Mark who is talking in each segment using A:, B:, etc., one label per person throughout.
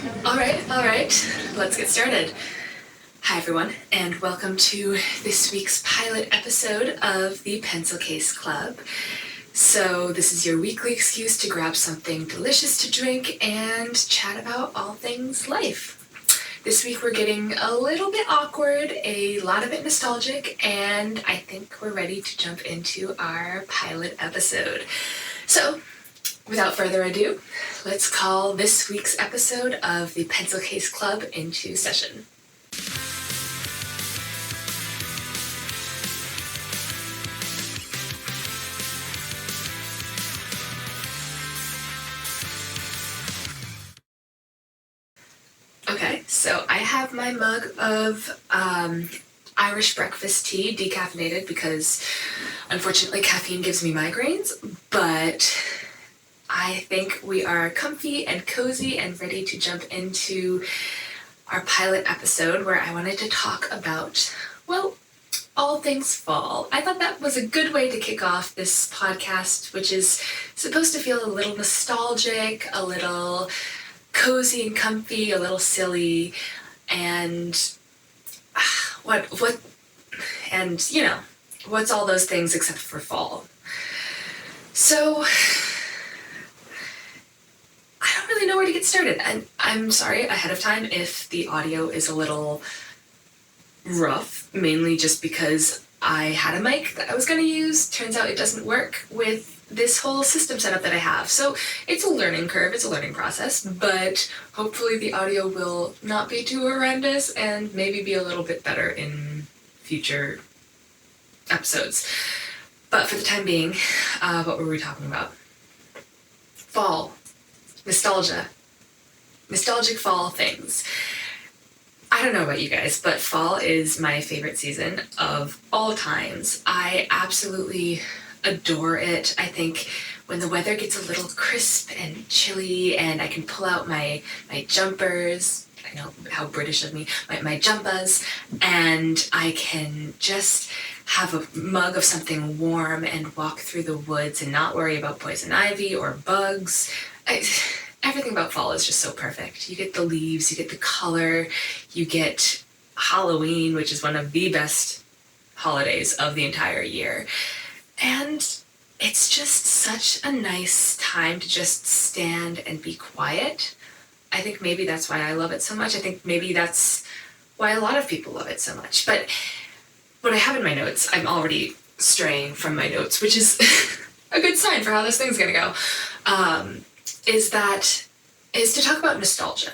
A: All right, let's get started. Hi everyone, and welcome to this week's pilot episode of the Pencil Case Club. So this is your weekly excuse to grab something delicious to drink and chat about all things life. This week we're getting a little bit awkward, a lot of it nostalgic, and I think we're ready to jump into our pilot episode. So, without further ado, let's call this week's episode of the Pencil Case Club into session. Okay, so I have my mug of Irish breakfast tea, decaffeinated, because unfortunately caffeine gives me migraines, but I think we are comfy and cozy and ready to jump into our pilot episode where I wanted to talk about, well, all things fall. I thought that was a good way to kick off this podcast, which is supposed to feel a little nostalgic, a little cozy and comfy, a little silly, and what's all those things except for fall? So I don't really know where to get started, and I'm sorry ahead of time if the audio is a little rough, mainly just because I had a mic that I was going to use. Turns out it doesn't work with this whole system setup that I have. So it's a learning curve, it's a learning process, but hopefully the audio will not be too horrendous and maybe be a little bit better in future episodes. But for the time being, what were we talking about? Fall. Nostalgia. Nostalgic fall things. I don't know about you guys, but fall is my favorite season of all times. I absolutely adore it. I think when the weather gets a little crisp and chilly and I can pull out my jumpers, I know how British of me, my jumpas, and I can just have a mug of something warm and walk through the woods and not worry about poison ivy or bugs. Everything about fall is just so perfect. You get the leaves, you get the color, you get Halloween, which is one of the best holidays of the entire year. And it's just such a nice time to just stand and be quiet. I think maybe that's why I love it so much. I think maybe that's why a lot of people love it so much. But what I have in my notes, I'm already straying from my notes, which is a good sign for how this thing's gonna go, is to talk about nostalgia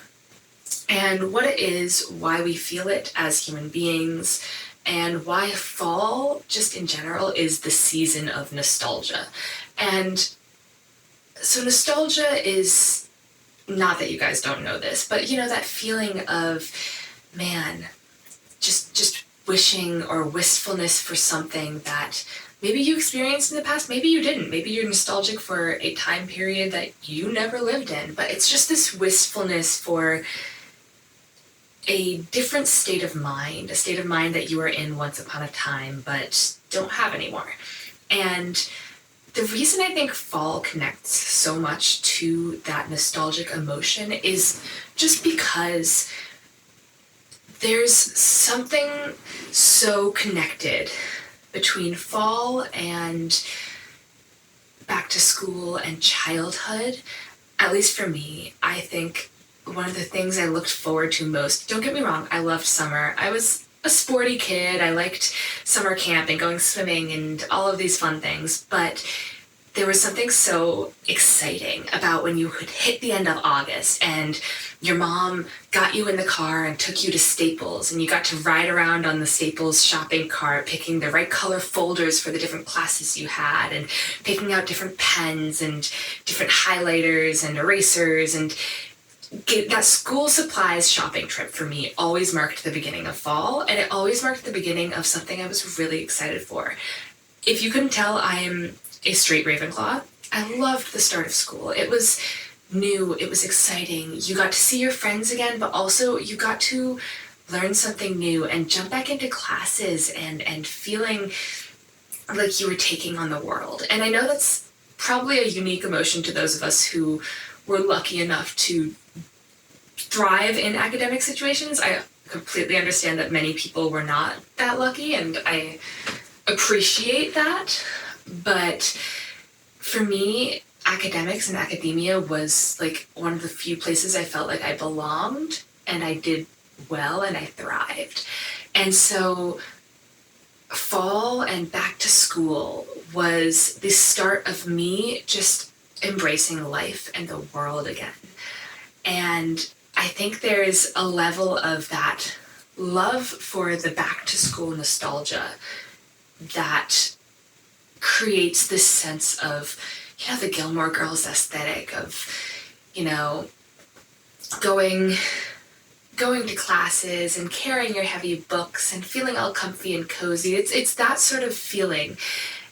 A: and what it is, why we feel it as human beings, and why fall, just in general, is the season of nostalgia. And so nostalgia is, not that you guys don't know this, but that feeling of, man, just wishing or wistfulness for something that maybe you experienced in the past, maybe you didn't. Maybe you're nostalgic for a time period that you never lived in, but it's just this wistfulness for a different state of mind, a state of mind that you were in once upon a time but don't have anymore. And the reason I think fall connects so much to that nostalgic emotion is just because there's something so connected between fall and back to school and childhood. At least for me, I think one of the things I looked forward to most, don't get me wrong, I loved summer. I was a sporty kid. I liked summer camp and going swimming and all of these fun things, but there was something so exciting about when you could hit the end of August and your mom got you in the car and took you to Staples and you got to ride around on the Staples shopping cart picking the right color folders for the different classes you had and picking out different pens and different highlighters and erasers. And that school supplies shopping trip for me always marked the beginning of fall, and it always marked the beginning of something I was really excited for. If you couldn't tell, I am a straight Ravenclaw. I loved the start of school. It was new, it was exciting. You got to see your friends again, but also you got to learn something new and jump back into classes and feeling like you were taking on the world. And I know that's probably a unique emotion to those of us who were lucky enough to thrive in academic situations. I completely understand that many people were not that lucky, and I appreciate that. But for me, academics and academia was like one of the few places I felt like I belonged, and I did well, and I thrived. And so fall and back to school was the start of me just embracing life and the world again. And I think there's a level of that love for the back to school nostalgia that creates this sense of, the Gilmore Girls aesthetic of, going to classes and carrying your heavy books and feeling all comfy and cozy. It's that sort of feeling.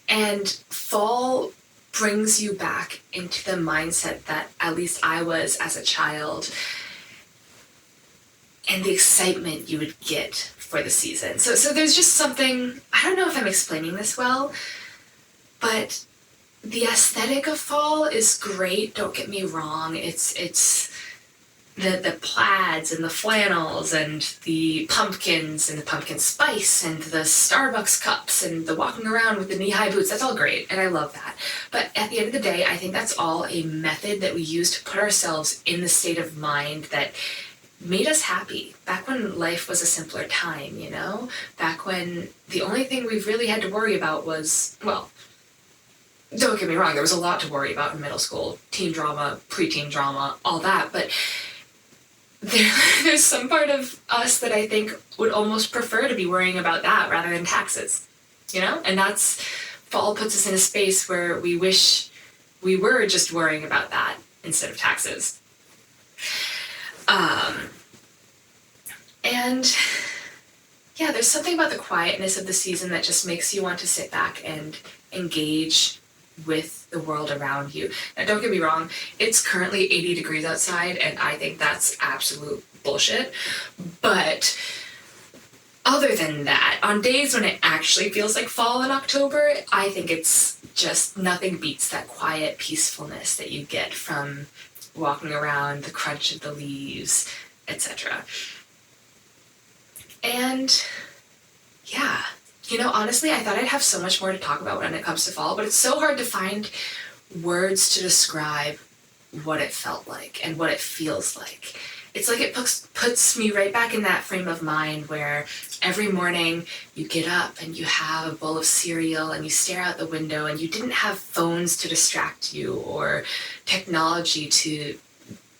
A: And fall brings you back into the mindset that at least I was as a child, and the excitement you would get for the season. So there's just something, I don't know if I'm explaining this well, but the aesthetic of fall is great, don't get me wrong. It's the plaids and the flannels and the pumpkins and the pumpkin spice and the Starbucks cups and the walking around with the knee-high boots. That's all great, and I love that. But at the end of the day, I think that's all a method that we use to put ourselves in the state of mind that made us happy. Back when life was a simpler time, Back when the only thing we really had to worry about was, well, don't get me wrong, there was a lot to worry about in middle school. Teen drama, preteen drama, all that, but there's some part of us that I think would almost prefer to be worrying about that rather than taxes, And that's, fall puts us in a space where we wish we were just worrying about that instead of taxes. And yeah, there's something about the quietness of the season that just makes you want to sit back and engage with the world around you. Now, don't get me wrong, it's currently 80 degrees outside, and I think that's absolute bullshit. But other than that, on days when it actually feels like fall in October, I think it's just nothing beats that quiet peacefulness that you get from walking around, the crunch of the leaves, etc. And yeah, honestly, I thought I'd have so much more to talk about when it comes to fall, but it's so hard to find words to describe what it felt like and what it feels like. It's like it puts me right back in that frame of mind where every morning you get up and you have a bowl of cereal and you stare out the window, and you didn't have phones to distract you or technology to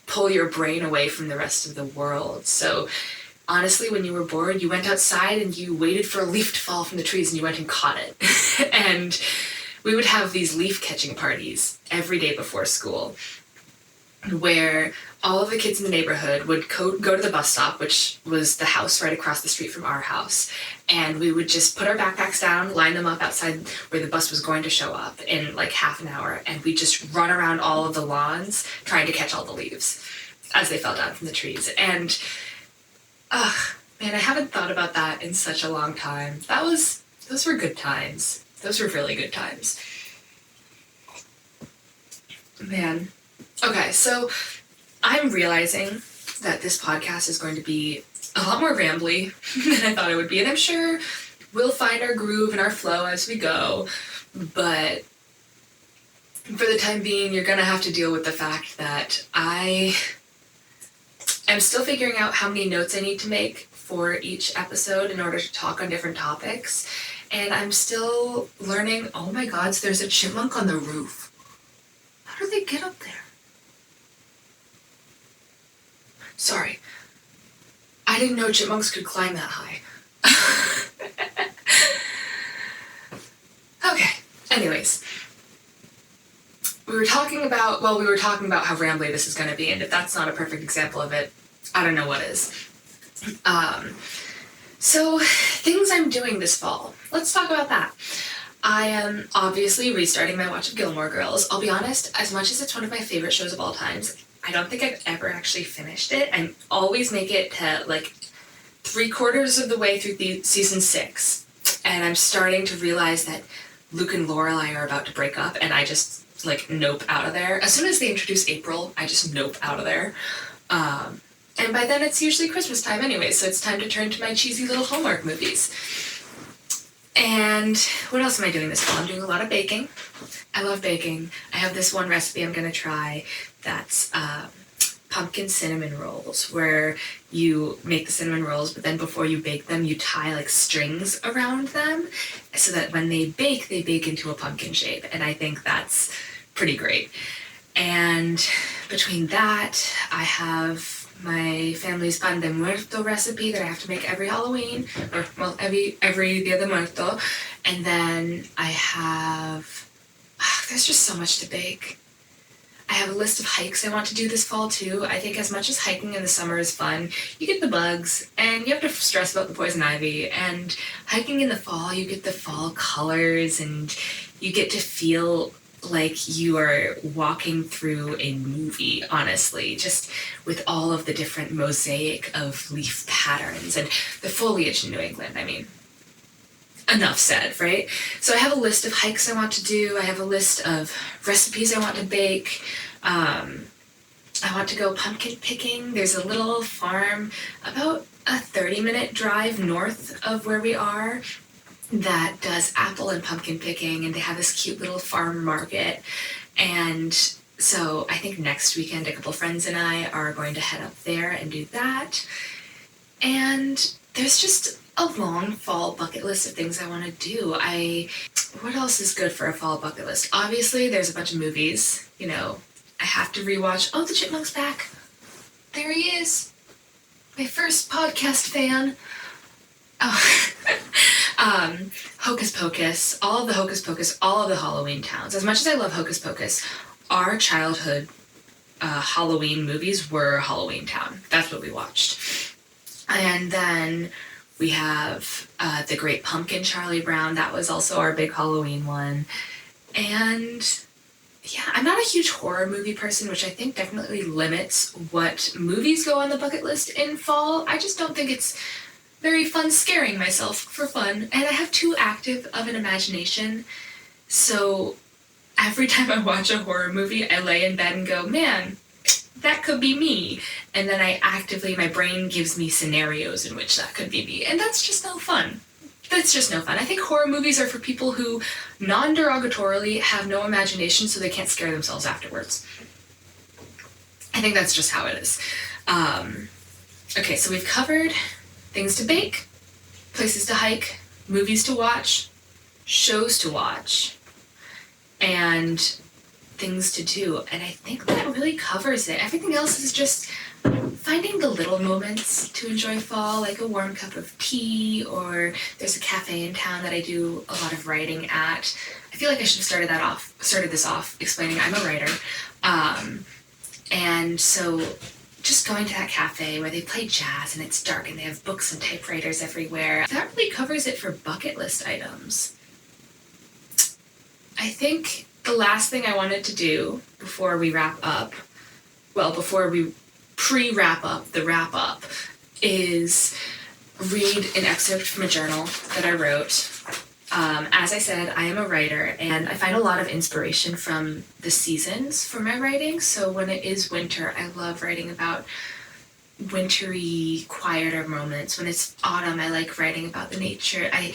A: pull your brain away from the rest of the world. So honestly, when you were bored, you went outside and you waited for a leaf to fall from the trees and you went and caught it. And we would have these leaf catching parties every day before school, where all of the kids in the neighborhood would go to the bus stop, which was the house right across the street from our house, and we would just put our backpacks down, line them up outside where the bus was going to show up in like half an hour, and we'd just run around all of the lawns trying to catch all the leaves as they fell down from the trees. And man, I haven't thought about that in such a long time. Those were good times. Those were really good times. Man. Okay, so I'm realizing that this podcast is going to be a lot more rambly than I thought it would be, and I'm sure we'll find our groove and our flow as we go, but for the time being, you're gonna have to deal with the fact that I am still figuring out how many notes I need to make for each episode in order to talk on different topics, and I'm still learning. Oh my god, so there's a chipmunk on the roof. How do they get up there? Sorry. I didn't know chipmunks could climb that high. Okay, anyways. We were talking about how rambly this is going to be, and if that's not a perfect example of it, I don't know what is. So, things I'm doing this fall. Let's talk about that. I am obviously restarting my watch of Gilmore Girls. I'll be honest, as much as it's one of my favorite shows of all times, I don't think I've ever actually finished it. I always make it to like 3/4 of the way through season 6, and I'm starting to realize that Luke and Lorelai are about to break up, and I just nope out of there. As soon as they introduce April, I just nope out of there. And And by then it's usually Christmas time anyway, so it's time to turn to my cheesy little Hallmark movies. And what else am I doing this fall? I'm doing a lot of baking. I love baking. I have this one recipe I'm going to try that's pumpkin cinnamon rolls, where you make the cinnamon rolls, but then before you bake them, you tie like strings around them so that when they bake into a pumpkin shape. And I think that's pretty great. And between that, I have my family's pan de muerto recipe that I have to make every Halloween, or well, every Dia de Muerto. And then I have, there's just so much to bake. I have a list of hikes I want to do this fall too. I think as much as hiking in the summer is fun, you get the bugs and you have to stress about the poison ivy. And hiking in the fall, you get the fall colors and you get to feel like you are walking through a movie, honestly, just with all of the different mosaic of leaf patterns and the foliage in New England. I mean, enough said, right? So I have a list of hikes I want to do. I have a list of recipes I want to bake. I want to go pumpkin picking. There's a little farm about a 30-minute drive north of where we are that does apple and pumpkin picking, and they have this cute little farm market. And so I think next weekend a couple friends and I are going to head up there and do that. And there's just a long fall bucket list of things I want to do. What else is good for a fall bucket list? Obviously, there's a bunch of movies. You know, I have to rewatch. Oh, the Chipmunk's back. There he is. My first podcast fan. Oh. Hocus Pocus, all of the Hocus Pocus, all of the Halloween towns. As much as I love Hocus Pocus, our childhood Halloween movies were Halloween Town. That's what we watched. And then we have The Great Pumpkin, Charlie Brown. That was also our big Halloween one. And yeah, I'm not a huge horror movie person, which I think definitely limits what movies go on the bucket list in fall. I just don't think it's very fun scaring myself for fun, and I have too active of an imagination, so every time I watch a horror movie, I lay in bed and go, man, that could be me, and then my brain gives me scenarios in which that could be me, and that's just no fun. That's just no fun. I think horror movies are for people who, non-derogatorily, have no imagination, so they can't scare themselves afterwards. I think that's just how it is. Okay, so we've covered things to bake, places to hike, movies to watch, shows to watch, and things to do. And I think that really covers it. Everything else is just finding the little moments to enjoy fall, like a warm cup of tea, or there's a cafe in town that I do a lot of writing at. I feel like I should have started this off explaining I'm a writer. And so just going to that cafe where they play jazz and it's dark and they have books and typewriters everywhere, that really covers it for bucket list items. I think the last thing I wanted to do before we wrap up, before we pre-wrap up the wrap up, is read an excerpt from a journal that I wrote. As I said, I am a writer, and I find a lot of inspiration from the seasons for my writing. So when it is winter, I love writing about wintry, quieter moments. When it's autumn, I like writing about the nature. I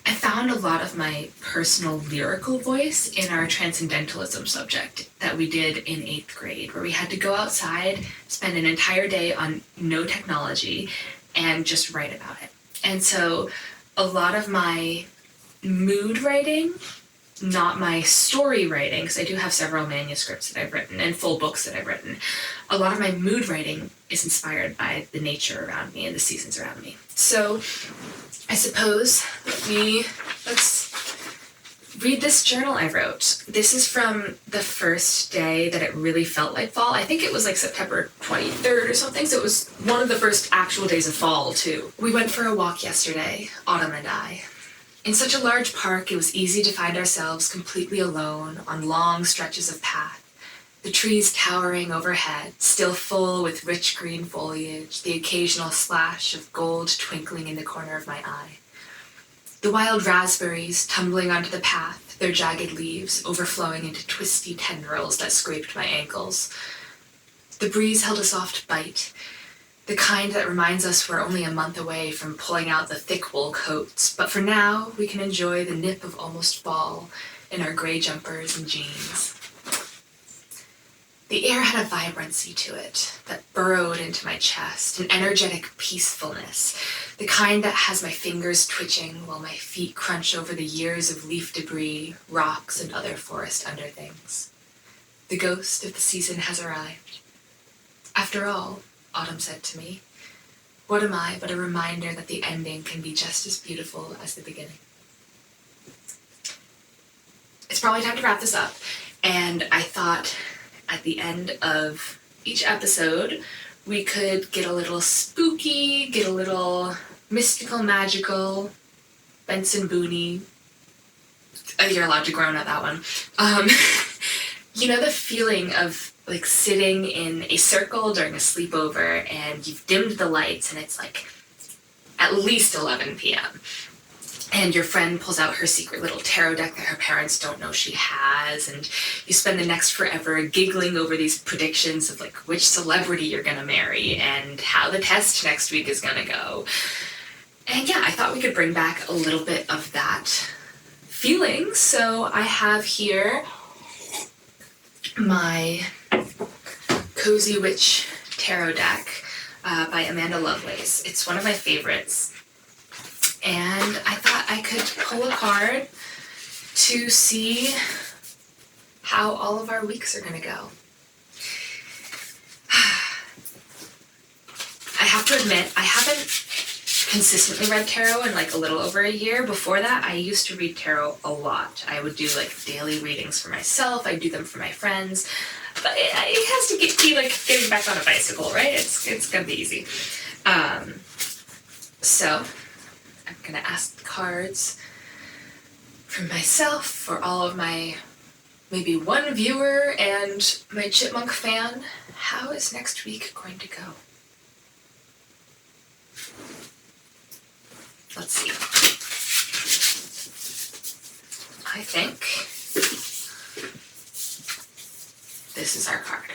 A: found a lot of my personal lyrical voice in our transcendentalism subject that we did in 8th grade, where we had to go outside, spend an entire day on no technology, and just write about it. And so a lot of my mood writing, not my story writing, because I do have several manuscripts that I've written and full books that I've written. A lot of my mood writing is inspired by the nature around me and the seasons around me. So I suppose let's read this journal I wrote. This is from the first day that it really felt like fall. I think it was like September 23rd or something, so it was one of the first actual days of fall too. We went for a walk yesterday, Autumn and I. In such a large park, it was easy to find ourselves completely alone on long stretches of path, the trees towering overhead, still full with rich green foliage, the occasional slash of gold twinkling in the corner of my eye. The wild raspberries tumbling onto the path, their jagged leaves overflowing into twisty tendrils that scraped my ankles. The breeze held a soft bite, The kind that reminds us we're only a month away from pulling out the thick wool coats, but for now we can enjoy the nip of almost fall in our gray jumpers and jeans. The air had a vibrancy to it that burrowed into my chest, an energetic peacefulness, the kind that has my fingers twitching while my feet crunch over the years of leaf debris, rocks, and other forest underthings. The ghost of the season has arrived. After all, Autumn said to me, what am I but a reminder that the ending can be just as beautiful as the beginning? It's probably time to wrap this up, and I thought at the end of each episode, we could get a little spooky, get a little mystical, magical, Benson Booney. You're allowed to groan at that one. You know the feeling of like sitting in a circle during a sleepover and you've dimmed the lights and it's like at least 11 p.m. and your friend pulls out her secret little tarot deck that her parents don't know she has, and you spend the next forever giggling over these predictions of like which celebrity you're gonna marry and how the test next week is gonna go. And yeah, I thought we could bring back a little bit of that feeling, so I have here my Cozy Witch tarot deck by Amanda Lovelace. It's one of my favorites. And I thought I could pull a card to see how all of our weeks are going to go. I have to admit, I haven't consistently read tarot in like a little over a year. Before that, I used to read tarot a lot. I would do like daily readings for myself. I'd do them for my friends. But it has to be like getting back on a bicycle, right? It's going to be easy. So I'm going to ask the cards for myself, for all of my maybe one viewer and my chipmunk fan. How is next week going to go? Let's see. I think this is our card.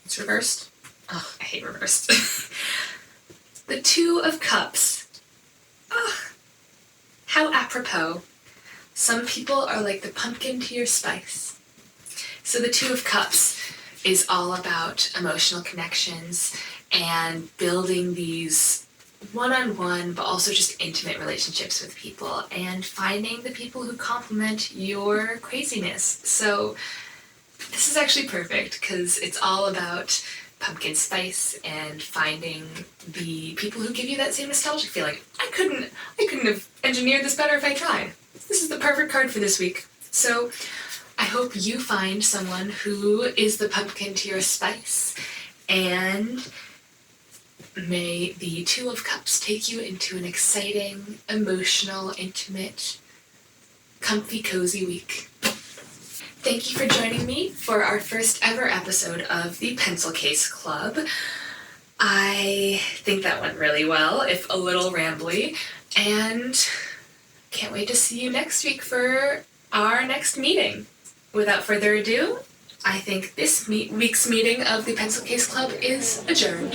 A: It's reversed. Oh, I hate reversed. The Two of Cups. Oh, how apropos. Some people are like the pumpkin to your spice. So the Two of Cups is all about emotional connections and building these one-on-one but also just intimate relationships with people and finding the people who complement your craziness. So this is actually perfect because it's all about pumpkin spice and finding the people who give you that same nostalgic feeling. I couldn't have engineered this better if I tried. This is the perfect card for this week. So I hope you find someone who is the pumpkin to your spice, and may the Two of Cups take you into an exciting, emotional, intimate, comfy, cozy week. Thank you for joining me for our first ever episode of the Pencil Case Club. I think that went really well, if a little rambly, and can't wait to see you next week for our next meeting. Without further ado, I think this week's meeting of the Pencil Case Club is adjourned.